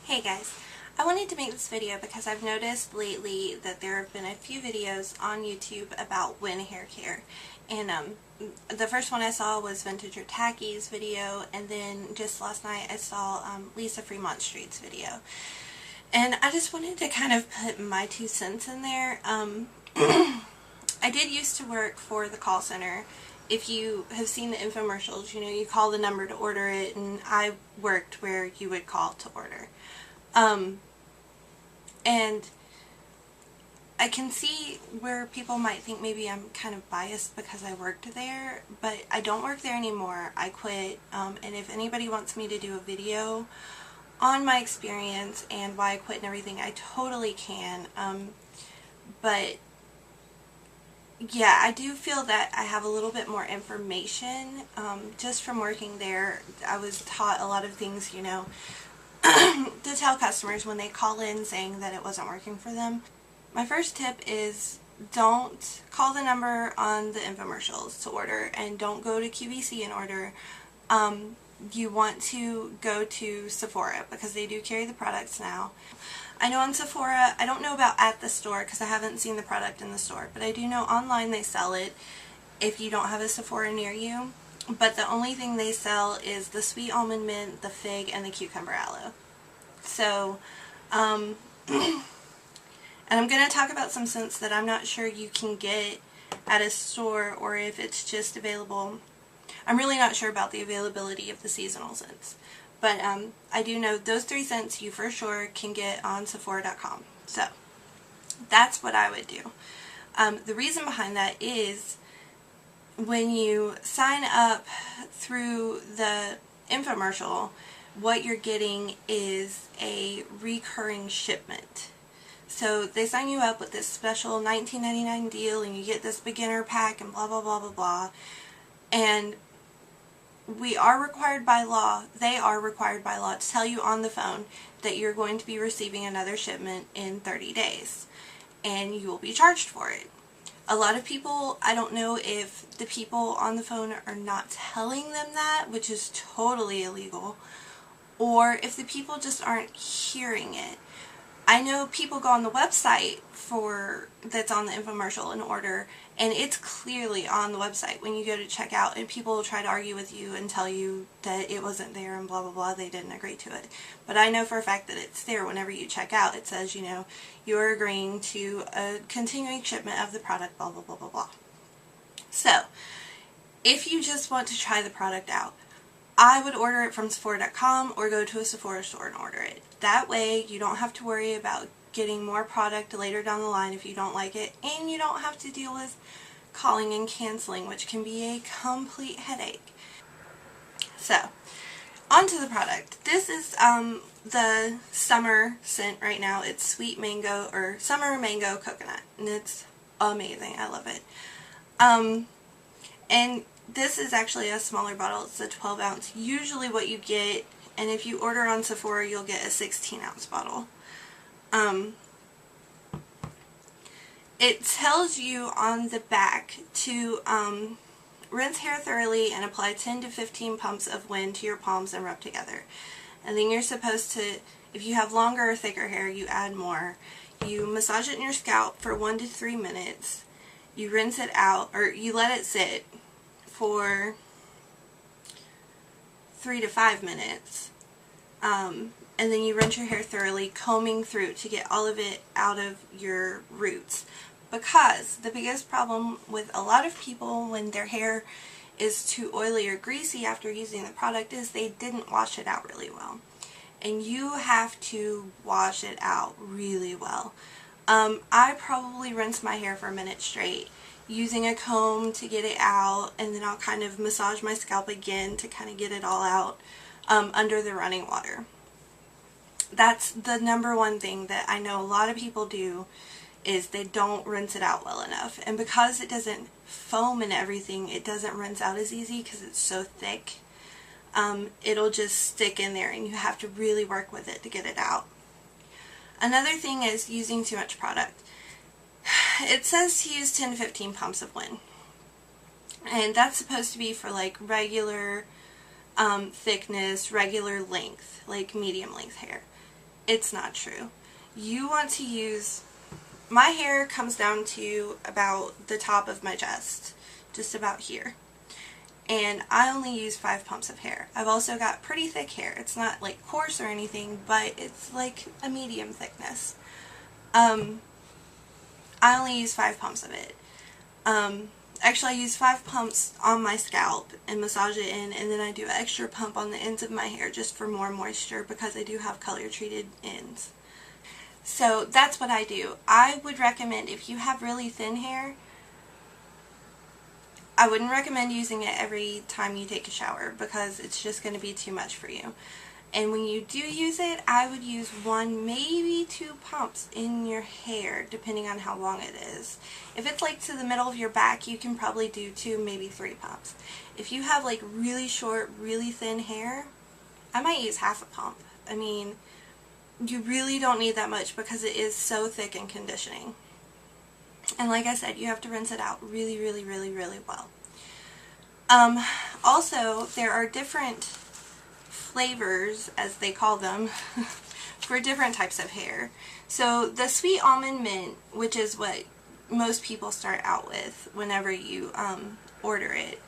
Hey guys, I wanted to make this video because I've noticed lately that there have been a few videos on YouTube about Winn hair care, and the first one I saw was Vintage or Tacky's video, and then just last night I saw Lisa Fremont Street's video, and I just wanted to kind of put my 2 cents in there. I did used to work for the call center. If you have seen the infomercials, you know, you call the number to order it, and I worked where you would call to order. And I can see where people might think maybe I'm kind of biased because I worked there, but I don't work there anymore. I quit, and if anybody wants me to do a video on my experience and why I quit and everything, I totally can. But yeah, I do feel that I have a little bit more information. Just from working there, I was taught a lot of things, you know, to tell customers when they call in saying that it wasn't working for them. My first tip is don't call the number on the infomercials to order, and don't go to QVC and order. You want to go to Sephora because they do carry the products now. I know on Sephora, I don't know about at the store because I haven't seen the product in the store, but I do know online they sell it if you don't have a Sephora near you. But the only thing they sell is the sweet almond mint, the fig, and the cucumber aloe. So, and I'm going to talk about some scents that I'm not sure you can get at a store, or if it's just available. I'm really not sure about the availability of the seasonal scents. But I do know those 3 scents you for sure can get on Sephora.com. So, that's what I would do. The reason behind that is when you sign up through the infomercial, what you're getting is a recurring shipment. So they sign you up with this special $19.99 deal, and you get this beginner pack and blah blah blah blah blah. And we are required by law, they are required by law to tell you on the phone that you're going to be receiving another shipment in 30 days. And you will be charged for it. A lot of people, I don't know if the people on the phone are not telling them that, which is totally illegal, or if the people just aren't hearing it. I know people go on the website that's on the infomercial and order, and it's clearly on the website when you go to check out, and people will try to argue with you and tell you that it wasn't there and blah blah blah, they didn't agree to it. But I know for a fact that it's there. Whenever you check out, it says, you know, you're agreeing to a continuing shipment of the product, blah blah blah blah blah. So, if you just want to try the product out, I would order it from Sephora.com or go to a Sephora store and order it. That way you don't have to worry about getting more product later down the line if you don't like it, and you don't have to deal with calling and canceling, which can be a complete headache. So, onto the product. This is the summer scent right now. It's sweet mango, or summer mango coconut, and it's amazing. I love it. And this is actually a smaller bottle. It's a 12 ounce. Usually what you get, and if you order on Sephora, you'll get a 16 ounce bottle. It tells you on the back to rinse hair thoroughly and apply 10 to 15 pumps of Winn to your palms and rub together. And then you're supposed to, if you have longer or thicker hair, you add more. You massage it in your scalp for 1 to 3 minutes. You rinse it out, or you let it sit for 3 to 5 minutes. And then you rinse your hair thoroughly, combing through to get all of it out of your roots. Because the biggest problem with a lot of people when their hair is too oily or greasy after using the product is they didn't wash it out really well. And you have to wash it out really well. I probably rinse my hair for a minute straight, using a comb to get it out, and then I'll kind of massage my scalp again to kind of get it all out under the running water. That's the number one thing that I know a lot of people do, is they don't rinse it out well enough. And because it doesn't foam and everything, it doesn't rinse out as easy because it's so thick. It'll just stick in there, and you have to really work with it to get it out. Another thing is using too much product. It says to use 10 to 15 pumps of Winn. And that's supposed to be for like regular thickness, regular length, like medium length hair. It's not true. You want to use, my hair comes down to about the top of my chest, just about here. And I only use 5 pumps of hair. I've also got pretty thick hair. It's not like coarse or anything, but it's like a medium thickness. I only use 5 pumps of it. Actually, I use 5 pumps on my scalp and massage it in, and then I do an extra pump on the ends of my hair just for more moisture because I do have color treated ends. So that's what I do. I would recommend, if you have really thin hair, I wouldn't recommend using it every time you take a shower because it's just going to be too much for you. And when you do use it, I would use 1, maybe 2 pumps in your hair, depending on how long it is. If it's like to the middle of your back, you can probably do 2, maybe 3 pumps. If you have like really short, really thin hair, I might use half a pump. I mean, you really don't need that much because it is so thick and conditioning. And like I said, you have to rinse it out really, really, really, really well. Also, there are different flavors, as they call them, for different types of hair. So the Sweet Almond Mint, which is what most people start out with whenever you order it,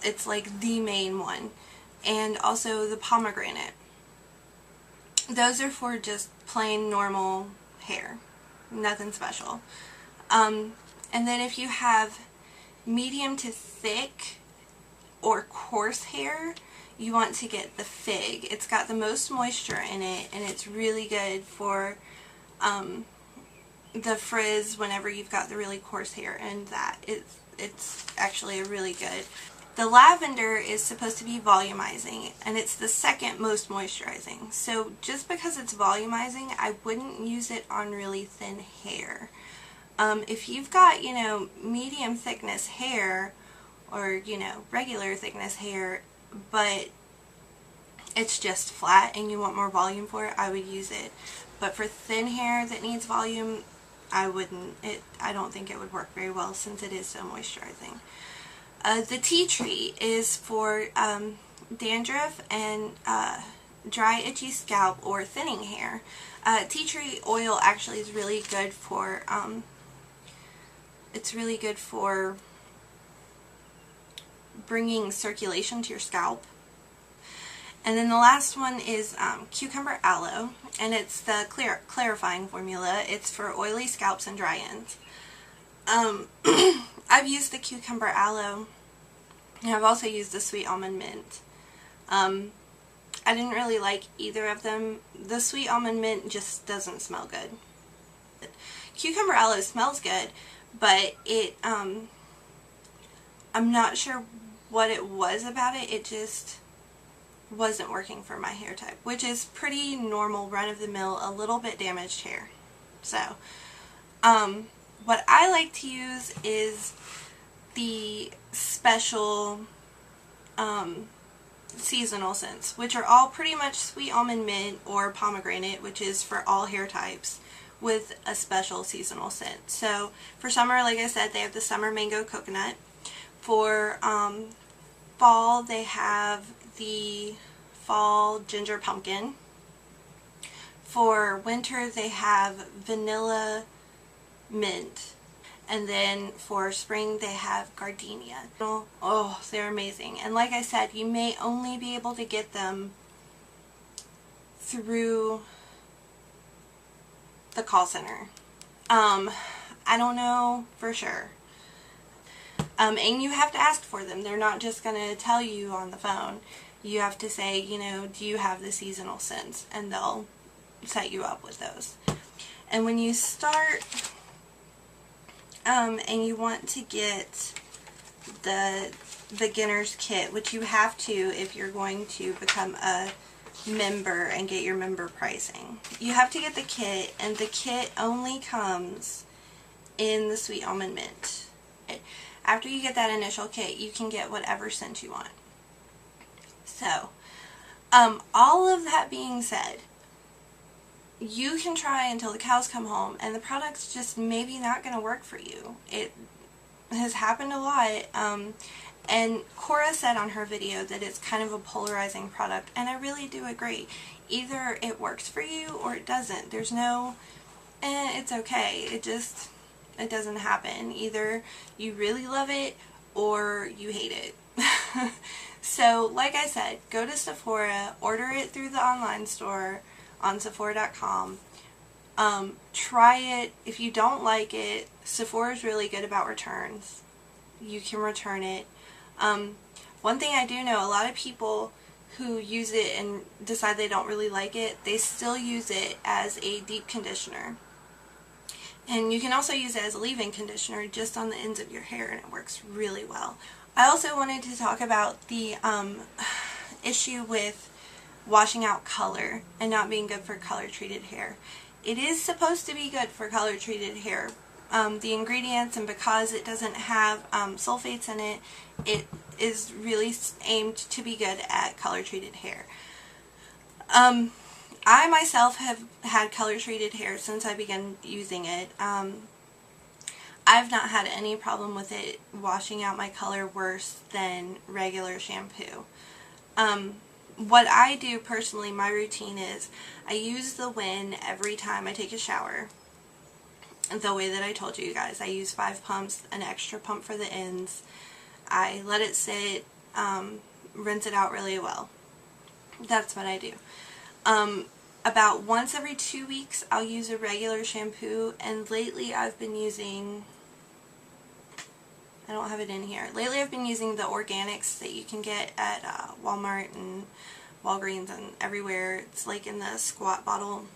it's like the main one. And also the pomegranate. Those are for just plain normal hair, nothing special. And then if you have medium to thick or coarse hair, you want to get the Fig. It's got the most moisture in it, and it's really good for the frizz whenever you've got the really coarse hair, and that it's actually a really good. The lavender is supposed to be volumizing, and it's the second most moisturizing. So just because it's volumizing, I wouldn't use it on really thin hair. If you've got, you know, medium thickness hair, or, you know, regular thickness hair, but it's just flat and you want more volume for it, I would use it. But for thin hair that needs volume, I wouldn't. I don't think it would work very well since it is so moisturizing. The tea tree is for dandruff and dry, itchy scalp or thinning hair. Tea tree oil actually is really good for, it's really good for bringing circulation to your scalp. And then the last one is cucumber aloe, and it's the clarifying formula. It's for oily scalps and dry ends. I've used the cucumber aloe, and I've also used the Sweet Almond Mint. I didn't really like either of them. The Sweet Almond Mint just doesn't smell good. Cucumber aloe smells good, but it, I'm not sure what it was about it. It just wasn't working for my hair type, which is pretty normal, run-of-the-mill, a little bit damaged hair. So, what I like to use is the special seasonal scents, which are all pretty much Sweet Almond Mint or pomegranate, which is for all hair types, with a special seasonal scent. So for summer, like I said, they have the summer mango coconut. For fall, they have the fall ginger pumpkin. For winter, they have vanilla mint. And then for spring, they have gardenia. Oh, they're amazing. And like I said, you may only be able to get them through the call center. I don't know for sure. And you have to ask for them. They're not just going to tell you on the phone. You have to say, you know, do you have the seasonal scents? And they'll set you up with those. And when you start, and you want to get the beginner's kit, which you have to if you're going to become a member and get your member pricing. You have to get the kit, and the kit only comes in the Sweet Almond Mint. After you get that initial kit, you can get whatever scent you want. So, all of that being said, you can try until the cows come home, and the product's just maybe not going to work for you. It has happened a lot, and Cora said on her video that it's kind of a polarizing product, and I really do agree. Either it works for you or it doesn't. There's no, it's okay. It doesn't happen. Either you really love it or you hate it. So, like I said, go to Sephora, order it through the online store on Sephora.com. Try it. If you don't like it, Sephora is really good about returns. You can return it. One thing I do know, a lot of people who use it and decide they don't really like it, they still use it as a deep conditioner. And you can also use it as a leave-in conditioner just on the ends of your hair, and it works really well. I also wanted to talk about the issue with washing out color and not being good for color-treated hair. It is supposed to be good for color-treated hair. The ingredients, and because it doesn't have sulfates in it, it is really aimed to be good at color-treated hair. I myself have had color-treated hair since I began using it. I've not had any problem with it washing out my color worse than regular shampoo. What I do personally, my routine is I use the Win every time I take a shower. The way that I told you guys, I use 5 pumps, an extra pump for the ends. I let it sit, rinse it out really well. That's what I do. About once every 2 weeks I'll use a regular shampoo, and lately I've been using, I don't have it in here, lately I've been using the organics that you can get at Walmart and Walgreens and everywhere. It's like in the squat bottle.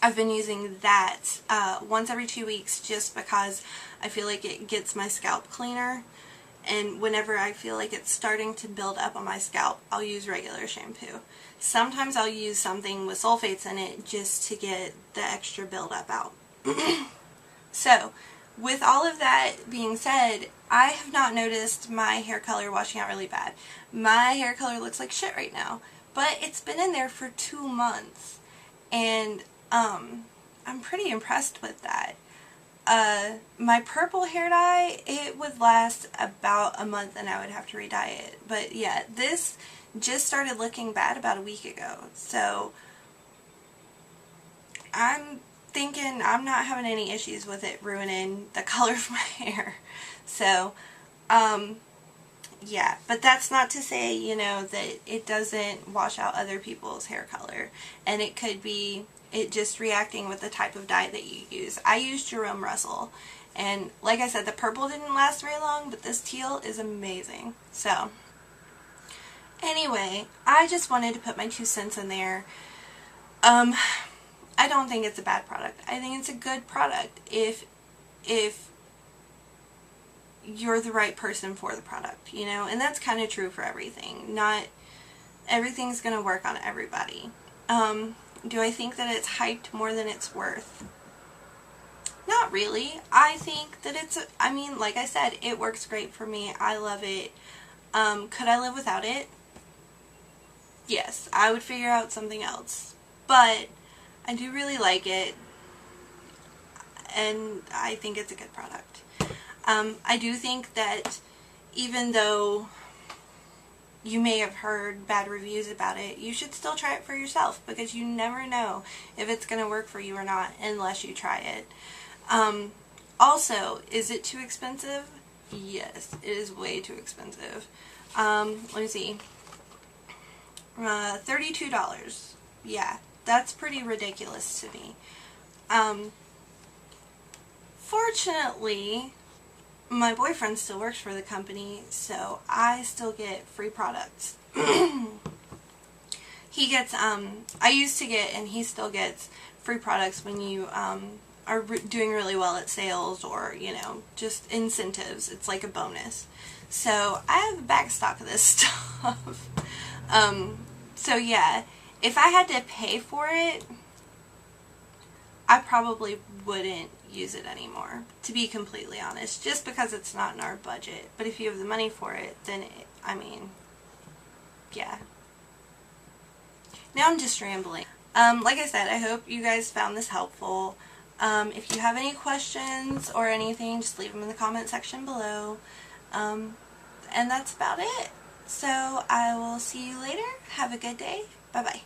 I've been using that once every 2 weeks just because I feel like it gets my scalp cleaner, and whenever I feel like it's starting to build up on my scalp, I'll use regular shampoo. Sometimes I'll use something with sulfates in it just to get the extra buildup out. So, with all of that being said, I have not noticed my hair color washing out really bad. My hair color looks like shit right now, but it's been in there for 2 months, and I'm pretty impressed with that. My purple hair dye, it would last about a month and I would have to re-dye it. But yeah, this just started looking bad about a week ago. So I'm thinking I'm not having any issues with it ruining the color of my hair. So, yeah, but that's not to say, you know, that it doesn't wash out other people's hair color. And it could be it just reacting with the type of dye that you use. I used Jerome Russell, and like I said, the purple didn't last very long, but this teal is amazing. So, anyway, I just wanted to put my 2 cents in there. I don't think it's a bad product. I think it's a good product if you're the right person for the product, you know, and that's kind of true for everything. Not everything's going to work on everybody. Do I think that it's hyped more than it's worth? Not really. I think that I mean, like I said, it works great for me. I love it. Could I live without it? Yes, I would figure out something else. But I do really like it, and I think it's a good product. I do think that even though you may have heard bad reviews about it, you should still try it for yourself, because you never know if it's going to work for you or not unless you try it. Also, is it too expensive? Yes, it is way too expensive. Let me see. $32. Yeah, that's pretty ridiculous to me. Fortunately, my boyfriend still works for the company, so I still get free products. He gets, I used to get, and he still gets free products when you are doing really well at sales, or, you know, just incentives. It's like a bonus. So I have a back stock of this stuff. So yeah, if I had to pay for it, I probably wouldn't use it anymore, to be completely honest, just because it's not in our budget. But if you have the money for it, then I mean, yeah. Now I'm just rambling. Like I said, I hope you guys found this helpful. If you have any questions or anything, just leave them in the comment section below. And that's about it. So I will see you later. Have a good day. Bye-bye.